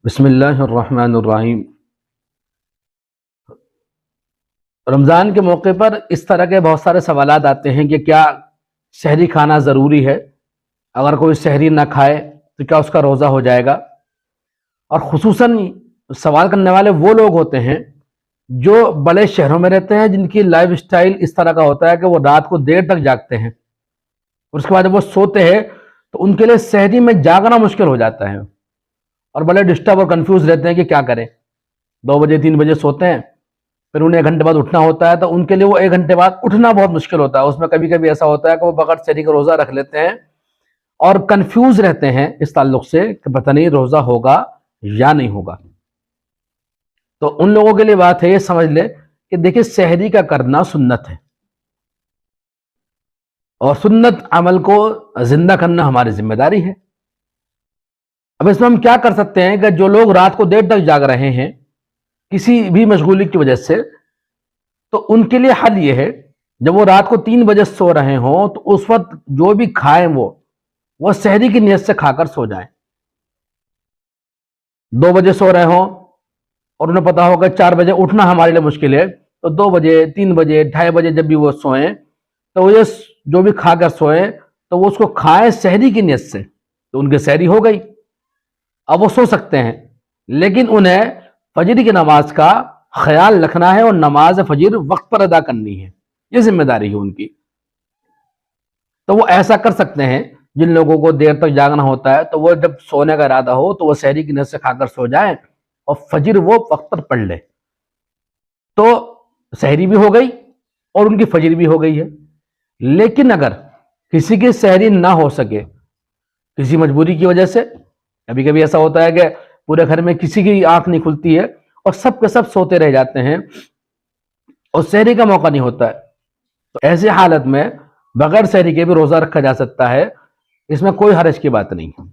بسم اللہ الرحمن الرحیم۔ رمضان کے موقع پر اس طرح کے بہت سارے سوالات آتے ہیں کہ کیا سحری کھانا ضروری ہے؟ اگر کوئی سحری نہ کھائے تو کیا اس کا روزہ ہو جائے گا؟ اور خصوصاً سوال کرنے والے وہ لوگ ہوتے ہیں جو بڑے شہروں میں رہتے ہیں، جن کی لائف سٹائل اس طرح کا ہوتا ہے کہ وہ رات کو دیر تک جاگتے ہیں، اور اس کے بعد جب وہ سوتے ہیں تو ان کے لیے سحری میں جاگنا مشکل ہو جاتا ہے، اور بڑے ڈسٹرب اور کنفیوز رہتے ہیں کہ کیا کریں۔ 2 بجے 3 بجے سوتے ہیں، پھر انہیں 1 گھنٹے بعد اٹھنا ہوتا ہے، تو ان کے لیے وہ 1 گھنٹے بعد اٹھنا بہت مشکل ہوتا ہے۔ اس میں کبھی کبھی ایسا ہوتا ہے کہ وہ بغیر سحری کا روزہ رکھ لیتے ہیں اور کنفیوز رہتے ہیں اس تعلق سے کہ پتہ نہیں روزہ ہوگا یا نہیں ہوگا۔ تو ان لوگوں کے لیے بات ہے، یہ سمجھ لے کہ دیکھیں سحری کا کرنا سنت ہے، اور سنت عمل کو زندہ کرنا ہماری ذمہ داری ہے۔ اب اس میں ہم کیا کر سکتے ہیں کہ جو لوگ رات کو دیر تک جاگ رہے ہیں کسی بھی مشغولی کی وجہ سے، تو ان کے لیے حل یہ ہے، جب وہ رات کو 3 بجے سو رہے ہوں تو اس وقت جو بھی کھائیں وہ سحری کی نیت سے کھا کر سو جائیں۔ 2 بجے سو رہے ہوں اور انہیں پتا ہوگا 4 بجے اٹھنا ہمارے لیے مشکل ہے، تو 2 بجے 3 بجے 2:30 بجے جب بھی وہ سوئیں تو وہ جو بھی کھا کر سوئیں تو وہ اس کو کھائیں سحری کی نیت سے، تو ان کی سحری ہو گئی۔ اب وہ سو سکتے ہیں، لیکن انہیں فجر کی نماز کا خیال رکھنا ہے اور نماز فجر وقت پر ادا کرنی ہے، یہ ذمہ داری ہے ان کی۔ تو وہ ایسا کر سکتے ہیں، جن لوگوں کو دیر تک جاگنا ہوتا ہے تو وہ جب سونے کا ارادہ ہو تو وہ سحری کی نیت سے کھا کر سو جائیں اور فجر وہ وقت پر پڑھ لے، تو سحری بھی ہو گئی اور ان کی فجر بھی ہو گئی ہے۔ لیکن اگر کسی کی سحری نہ ہو سکے کسی مجبوری کی وجہ سے، کبھی کبھی ایسا ہوتا ہے کہ پورے گھر میں کسی کی آنکھ نہیں کھلتی ہے اور سب کے سب سوتے رہ جاتے ہیں اور سحری کا موقع نہیں ہوتا ہے، تو ایسی حالت میں بغیر سحری کے بھی روزہ رکھا جا سکتا ہے، اس میں کوئی حرج کی بات نہیں ہے۔